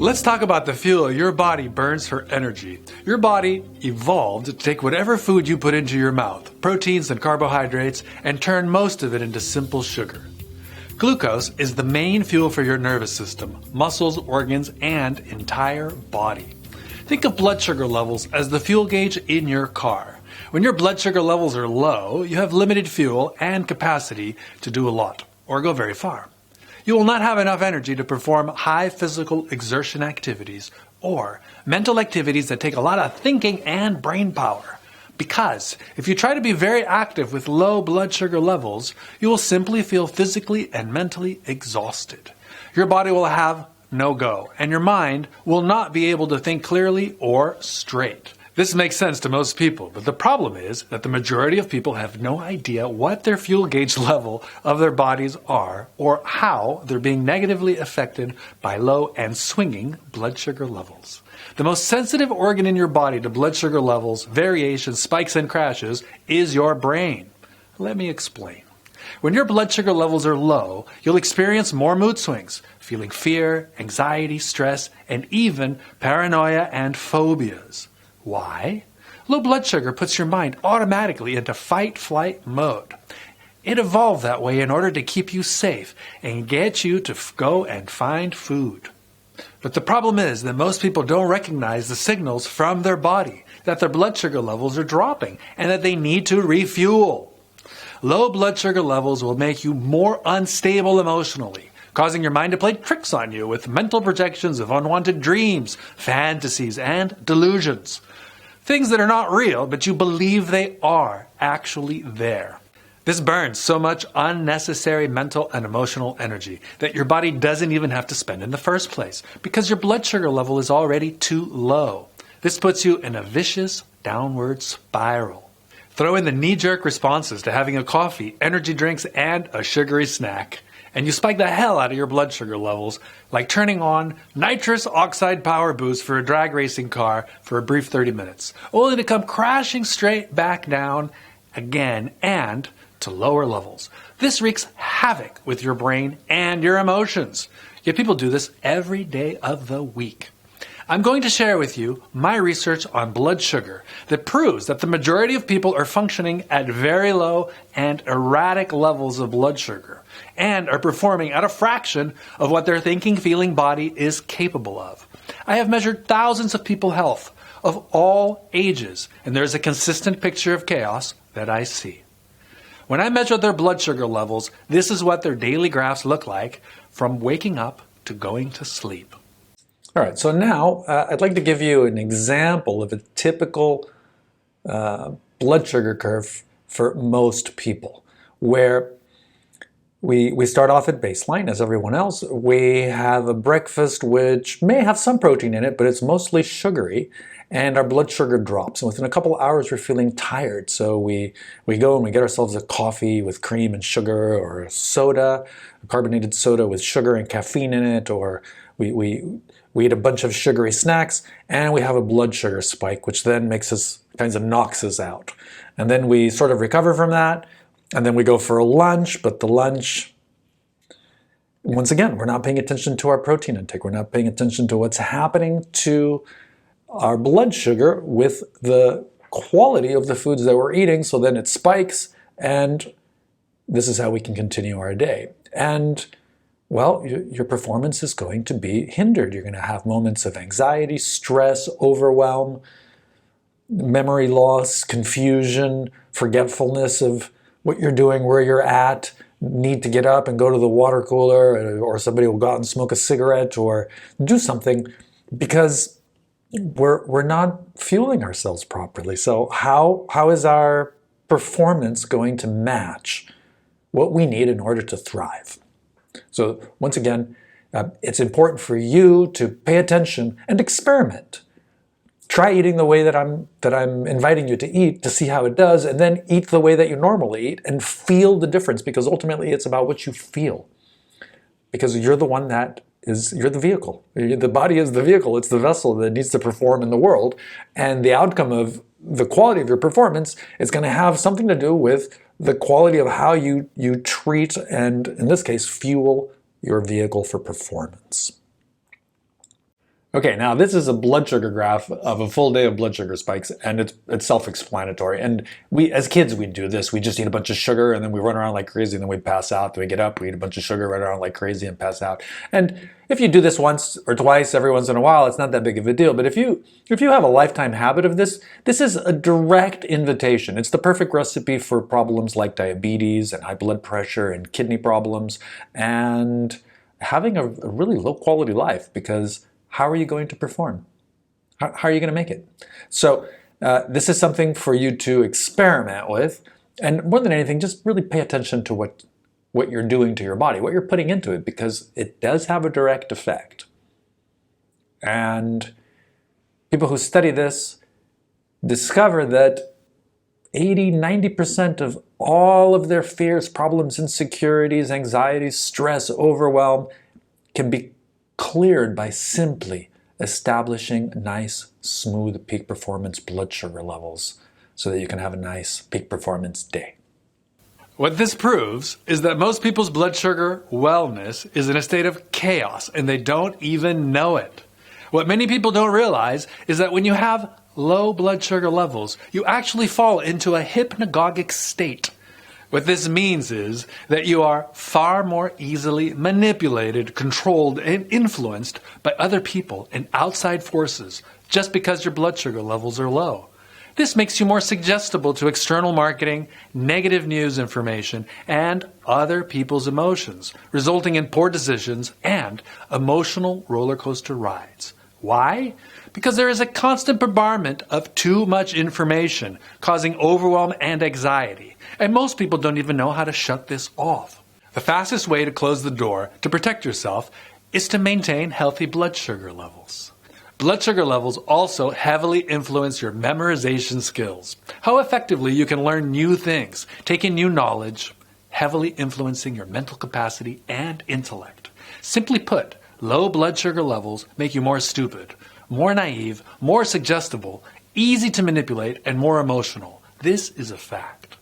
Let's talk about the fuel your body burns for energy. Your body evolved to take whatever food you put into your mouth, proteins and carbohydrates, and turn most of it into simple sugar. Glucose is the main fuel for your nervous system, muscles, organs, and entire body. Think of blood sugar levels as the fuel gauge in your car. When your blood sugar levels are low, you have limited fuel and capacity to do a lot, or go very far. You will not have enough energy to perform high physical exertion activities or mental activities that take a lot of thinking and brain power. Because if you try to be very active with low blood sugar levels, you will simply feel physically and mentally exhausted. Your body will have no go, and your mind will not be able to think clearly or straight. This makes sense to most people, but the problem is that the majority of people have no idea what their fuel gauge level of their bodies are or how they're being negatively affected by low and swinging blood sugar levels. The most sensitive organ in your body to blood sugar levels, variations, spikes, and crashes is your brain. Let me explain. When your blood sugar levels are low, you'll experience more mood swings, feeling fear, anxiety, stress, and even paranoia and phobias. Why? Low blood sugar puts your mind automatically into fight-flight mode. It evolved that way in order to keep you safe and get you to go and find food. But the problem is that most people don't recognize the signals from their body that their blood sugar levels are dropping and that they need to refuel. Low blood sugar levels will make you more unstable emotionally, causing your mind to play tricks on you with mental projections of unwanted dreams, fantasies, and delusions. Things that are not real, but you believe they are actually there. This burns so much unnecessary mental and emotional energy that your body doesn't even have to spend in the first place because your blood sugar level is already too low. This puts you in a vicious downward spiral. Throw in the knee-jerk responses to having a coffee, energy drinks, and a sugary snack, and you spike the hell out of your blood sugar levels, like turning on nitrous oxide power boost for a drag racing car for a brief 30 minutes, only to come crashing straight back down again and to lower levels. This wreaks havoc with your brain and your emotions. Yet people do this every day of the week. I'm going to share with you my research on blood sugar that proves that the majority of people are functioning at very low and erratic levels of blood sugar and are performing at a fraction of what their thinking, feeling body is capable of. I have measured thousands of people's health of all ages, and there's a consistent picture of chaos that I see. When I measure their blood sugar levels, this is what their daily graphs look like from waking up to going to sleep. All right, so now I'd like to give you an example of a typical blood sugar curve for most people, where we start off at baseline, as everyone else. We have a breakfast which may have some protein in it, but it's mostly sugary, and our blood sugar drops. And within a couple hours, we're feeling tired, so we go and we get ourselves a coffee with cream and sugar, or a soda, a carbonated soda with sugar and caffeine in it, or we eat a bunch of sugary snacks, and we have a blood sugar spike, which then makes us, kinds of knocks us out. And then we sort of recover from that, and then we go for a lunch, but the lunch, once again, we're not paying attention to our protein intake. We're not paying attention to what's happening to our blood sugar with the quality of the foods that we're eating, so then it spikes, and this is how we can continue our day. And well, your performance is going to be hindered. You're going to have moments of anxiety, stress, overwhelm, memory loss, confusion, forgetfulness of what you're doing, where you're at, need to get up and go to the water cooler, or somebody will go out and smoke a cigarette or do something because we're not fueling ourselves properly. So how is our performance going to match what we need in order to thrive? So once again, it's important for you to pay attention and experiment. Try eating the way that I'm inviting you to eat to see how it does, and then eat the way that you normally eat and feel the difference, because ultimately it's about what you feel. Because you're the one you're the vehicle. The body is the vehicle. It's the vessel that needs to perform in the world, and the outcome of the quality of your performance is going to have something to do with the quality of how you treat and, in this case, fuel your vehicle for performance. Okay, now this is a blood sugar graph of a full day of blood sugar spikes, and it's self-explanatory. And we, as kids, we do this. We just eat a bunch of sugar, and then we run around like crazy, and then we pass out. Then we get up, we eat a bunch of sugar, run around like crazy, and pass out. And if you do this once or twice every once in a while, it's not that big of a deal. But if you have a lifetime habit of this, this is a direct invitation. It's the perfect recipe for problems like diabetes and high blood pressure and kidney problems, and having a really low quality life, because how are you going to perform? How are you going to make it? So this is something for you to experiment with. And more than anything, just really pay attention to what you're doing to your body, what you're putting into it, because it does have a direct effect. And people who study this discover that 80–90% of all of their fears, problems, insecurities, anxieties, stress, overwhelm can be cleared by simply establishing nice, smooth peak performance blood sugar levels so that you can have a nice peak performance day. What this proves is that most people's blood sugar wellness is in a state of chaos, and they don't even know it. What many people don't realize is that when you have low blood sugar levels, you actually fall into a hypnagogic state. What this means is that you are far more easily manipulated, controlled, and influenced by other people and outside forces just because your blood sugar levels are low. This makes you more suggestible to external marketing, negative news information, and other people's emotions, resulting in poor decisions and emotional roller coaster rides. Why? Because there is a constant bombardment of too much information, causing overwhelm and anxiety. And most people don't even know how to shut this off. The fastest way to close the door to protect yourself is to maintain healthy blood sugar levels. Blood sugar levels also heavily influence your memorization skills. How effectively you can learn new things, take in new knowledge, heavily influencing your mental capacity and intellect. Simply put, low blood sugar levels make you more stupid, more naive, more suggestible, easy to manipulate, and more emotional. This is a fact.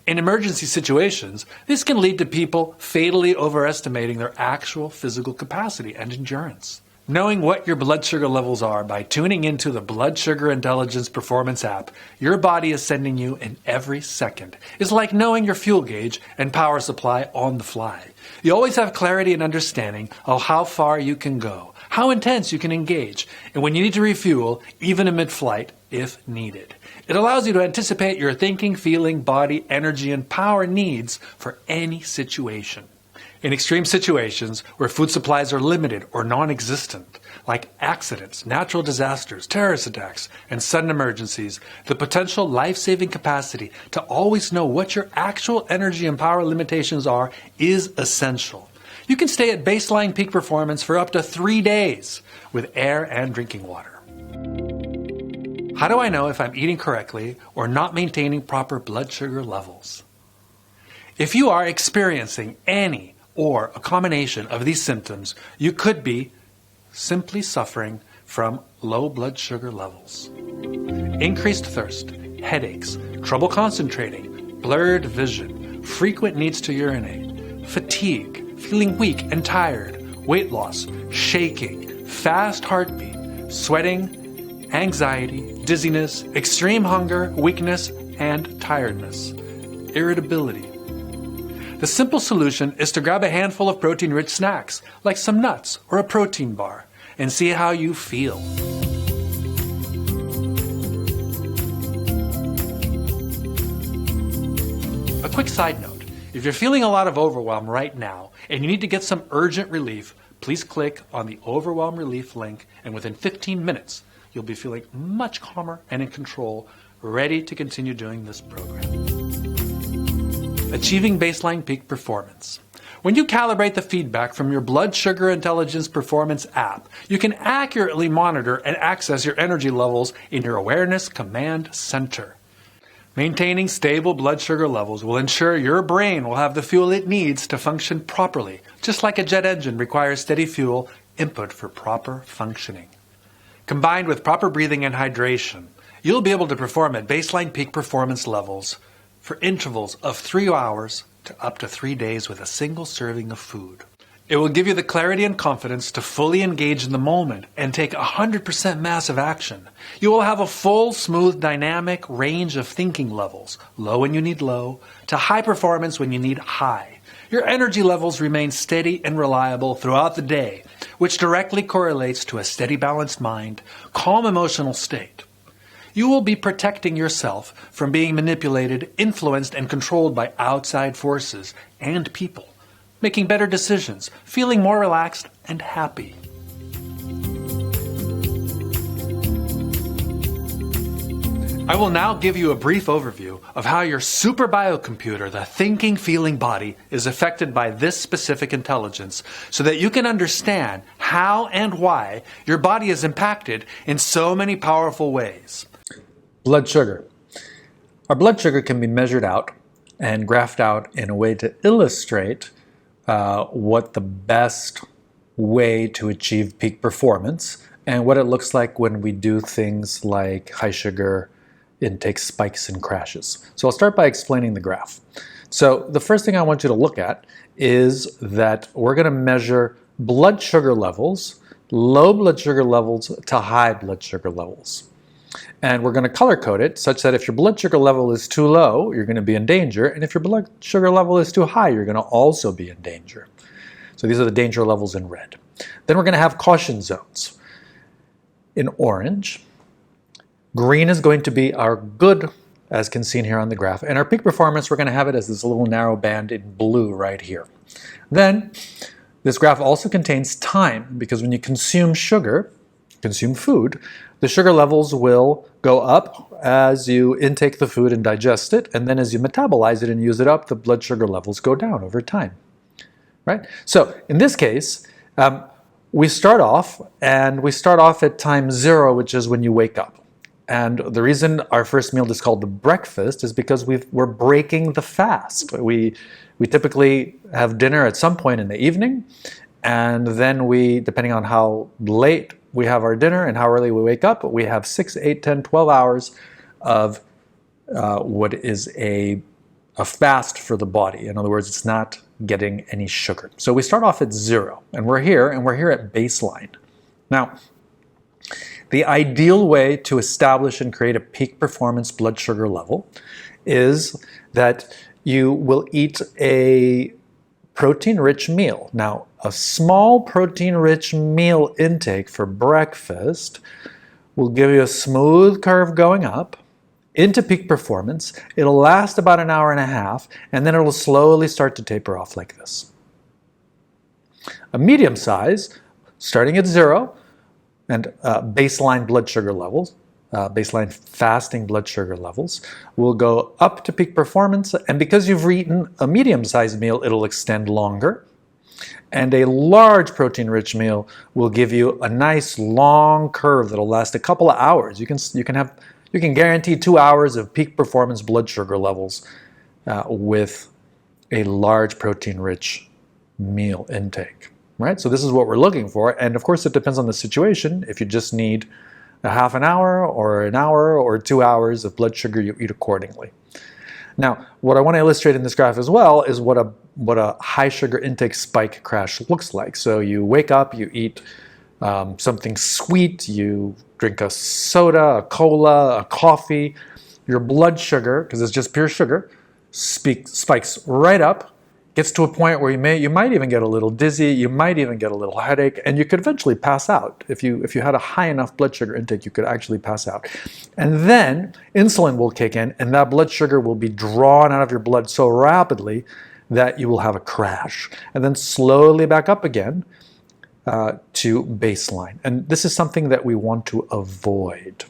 In emergency situations, this can lead to people fatally overestimating their actual physical capacity and endurance. Knowing what your blood sugar levels are by tuning into the Blood Sugar Intelligence Performance app your body is sending you in every second is like knowing your fuel gauge and power supply on the fly. You always have clarity and understanding of how far you can go, how intense you can engage, and when you need to refuel, even in mid-flight, if needed. It allows you to anticipate your thinking, feeling, body, energy, and power needs for any situation. In extreme situations where food supplies are limited or non-existent, like accidents, natural disasters, terrorist attacks, and sudden emergencies, the potential life-saving capacity to always know what your actual energy and power limitations are is essential. You can stay at baseline peak performance for up to 3 days with air and drinking water. How do I know if I'm eating correctly or not maintaining proper blood sugar levels? If you are experiencing any or a combination of these symptoms, you could be simply suffering from low blood sugar levels. Increased thirst, headaches, trouble concentrating, blurred vision, frequent needs to urinate, fatigue, feeling weak and tired, weight loss, shaking, fast heartbeat, sweating, anxiety, dizziness, extreme hunger, weakness, and tiredness, irritability. The simple solution is to grab a handful of protein-rich snacks, like some nuts or a protein bar, and see how you feel. A quick side note, if you're feeling a lot of overwhelm right now and you need to get some urgent relief, please click on the Overwhelm Relief link, and within 15 minutes, you'll be feeling much calmer and in control, ready to continue doing this program. Achieving baseline peak performance. When you calibrate the feedback from your Blood Sugar Intelligence Performance app, you can accurately monitor and access your energy levels in your Awareness Command Center. Maintaining stable blood sugar levels will ensure your brain will have the fuel it needs to function properly, just like a jet engine requires steady fuel input for proper functioning. Combined with proper breathing and hydration, you'll be able to perform at baseline peak performance levels for intervals of 3 hours to up to 3 days with a single serving of food. It will give you the clarity and confidence to fully engage in the moment and take 100% massive action. You will have a full, smooth, dynamic range of thinking levels, low when you need low, to high performance when you need high. Your energy levels remain steady and reliable throughout the day, which directly correlates to a steady, balanced mind, calm emotional state. You will be protecting yourself from being manipulated, influenced, and controlled by outside forces and people, making better decisions, feeling more relaxed and happy. I will now give you a brief overview of how your super biocomputer, the thinking, feeling body, is affected by this specific intelligence so that you can understand how and why your body is impacted in so many powerful ways. Blood sugar. Our blood sugar can be measured out and graphed out in a way to illustrate what the best way to achieve peak performance and what it looks like when we do things like high sugar intake spikes and crashes. So I'll start by explaining the graph. So the first thing I want you to look at is that we're going to measure blood sugar levels, low blood sugar levels to high blood sugar levels. And we're going to color code it such that if your blood sugar level is too low, you're going to be in danger. And if your blood sugar level is too high, you're going to also be in danger. So these are the danger levels in red. Then we're going to have caution zones in orange. Green is going to be our good, as can seen here on the graph. And our peak performance, we're going to have it as this little narrow band in blue right here. Then this graph also contains time, because when you consume sugar, consume food, the sugar levels will go up as you intake the food and digest it, and then as you metabolize it and use it up, the blood sugar levels go down over time. Right? So in this case, we start off at time 0, which is when you wake up. And the reason our first meal is called the breakfast is because we're breaking the fast. We typically have dinner at some point in the evening, and then we, depending on how late we have our dinner and how early we wake up, we have 6, 8, 10, 12 hours of what is a fast for the body. In other words, it's not getting any sugar. So we start off at 0, and we're here at baseline. Now, the ideal way to establish and create a peak performance blood sugar level is that you will eat a protein-rich meal. Now, a small protein-rich meal intake for breakfast will give you a smooth curve going up into peak performance. It'll last about an hour and a half, and then it'll slowly start to taper off like this. A medium size, starting at 0, and baseline blood sugar levels, baseline fasting blood sugar levels, will go up to peak performance. And because you've eaten a medium-sized meal, it'll extend longer. And a large protein-rich meal will give you a nice long curve that'll last a couple of hours. You can guarantee 2 hours of peak performance blood sugar levels with a large protein-rich meal intake. Right? So this is what we're looking for. And of course, it depends on the situation. If you just need a half an hour or 2 hours of blood sugar, you eat accordingly. Now, what I want to illustrate in this graph as well is what a high sugar intake spike crash looks like. So you wake up, you eat something sweet, you drink a soda, a cola, a coffee. Your blood sugar, because it's just pure sugar, spikes right up. Gets to a point where you might even get a little dizzy, you might even get a little headache, and you could eventually pass out. If you had a high enough blood sugar intake, you could actually pass out. And then insulin will kick in, and that blood sugar will be drawn out of your blood so rapidly that you will have a crash. And then slowly back up again to baseline. And this is something that we want to avoid.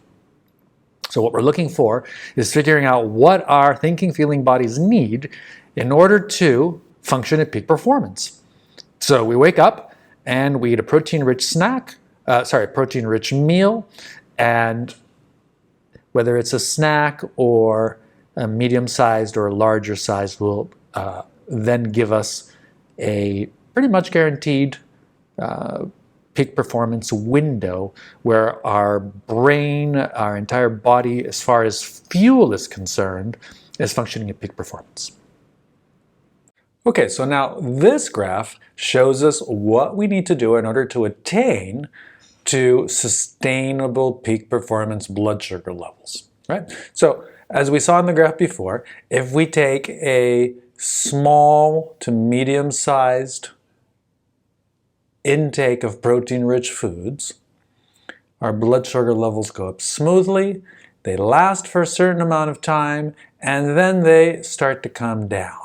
So what we're looking for is figuring out what our thinking, feeling bodies need in order to function at peak performance. So we wake up and we eat a protein-rich protein-rich meal, and whether it's a snack or a medium-sized or a larger size will then give us a pretty much guaranteed peak performance window where our brain, our entire body, as far as fuel is concerned, is functioning at peak performance. Okay, so now this graph shows us what we need to do in order to attain to sustainable peak performance blood sugar levels, right? So as we saw in the graph before, if we take a small to medium-sized intake of protein-rich foods, our blood sugar levels go up smoothly, they last for a certain amount of time, and then they start to come down.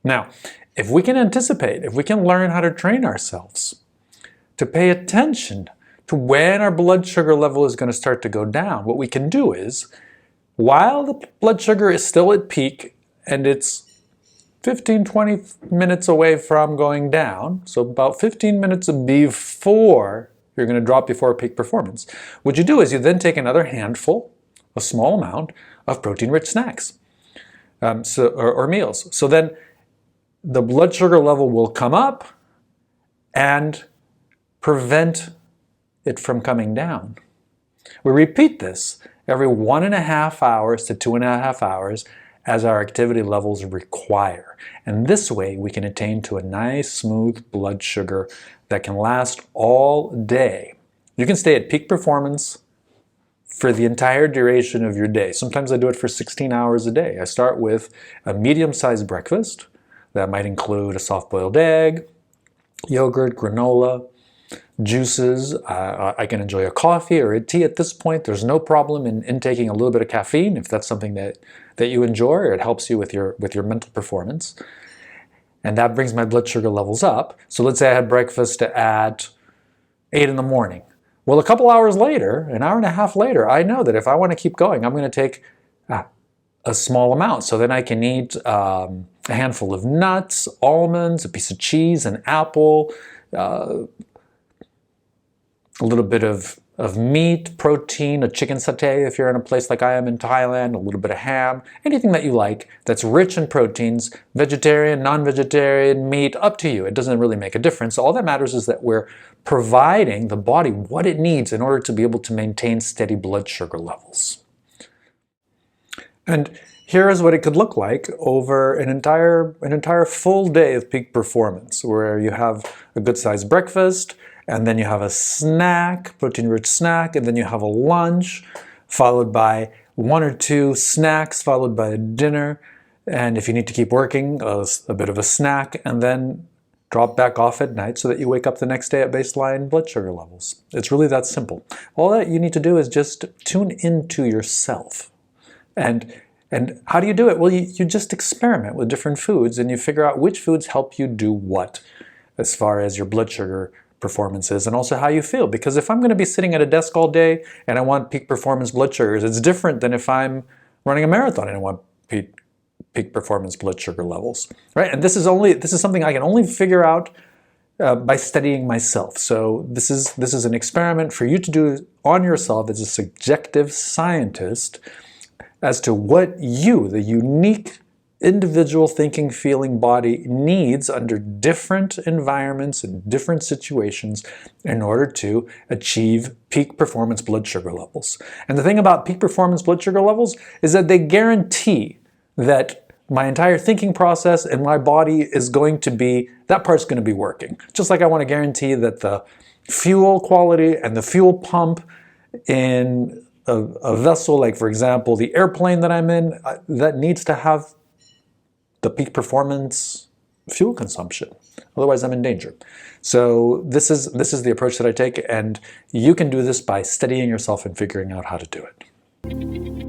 Now, if we can anticipate, if we can learn how to train ourselves to pay attention to when our blood sugar level is going to start to go down, what we can do is, while the blood sugar is still at peak and it's 15-20 minutes away from going down, so about 15 minutes before you're going to drop before peak performance, what you do is you then take another handful, a small amount, of protein-rich snacks or meals. So then the blood sugar level will come up and prevent it from coming down. We repeat this every 1.5 hours to 2.5 hours as our activity levels require. And this way we can attain to a nice smooth blood sugar that can last all day. You can stay at peak performance for the entire duration of your day. Sometimes I do it for 16 hours a day. I start with a medium-sized breakfast. That might include a soft-boiled egg, yogurt, granola, juices. I can enjoy a coffee or a tea at this point. There's no problem in intaking a little bit of caffeine if that's something that you enjoy or it helps you with your mental performance. And that brings my blood sugar levels up. So let's say I had breakfast at 8 in the morning. Well, a couple hours later, an hour and a half later, I know that if I want to keep going, I'm going to take a small amount. So then I can eat a handful of nuts, almonds, a piece of cheese, an apple, a little bit of meat, protein, a chicken satay if you're in a place like I am in Thailand, a little bit of ham, anything that you like that's rich in proteins, vegetarian, non-vegetarian, meat, up to you. It doesn't really make a difference. All that matters is that we're providing the body what it needs in order to be able to maintain steady blood sugar levels. And here is what it could look like over an entire full day of peak performance, where you have a good-sized breakfast, and then you have a snack, protein-rich snack, and then you have a lunch, followed by 1 or 2 snacks, followed by a dinner, and if you need to keep working, a bit of a snack, and then drop back off at night so that you wake up the next day at baseline blood sugar levels. It's really that simple. All that you need to do is just tune into yourself. And how do you do it? Well, you just experiment with different foods and you figure out which foods help you do what as far as your blood sugar performances and also how you feel. Because if I'm going to be sitting at a desk all day and I want peak performance blood sugars, it's different than if I'm running a marathon and I want peak performance blood sugar levels, right? And this is something I can only figure out by studying myself. So this is an experiment for you to do on yourself as a subjective scientist as to what you, the unique individual thinking, feeling body, needs under different environments and different situations in order to achieve peak performance blood sugar levels. And the thing about peak performance blood sugar levels is that they guarantee that my entire thinking process and my body is going to be, that part's going to be working. Just like I want to guarantee that the fuel quality and the fuel pump in a vessel, like for example, the airplane that I'm in, that needs to have the peak performance fuel consumption. Otherwise, I'm in danger. So this is the approach that I take, and you can do this by studying yourself and figuring out how to do it.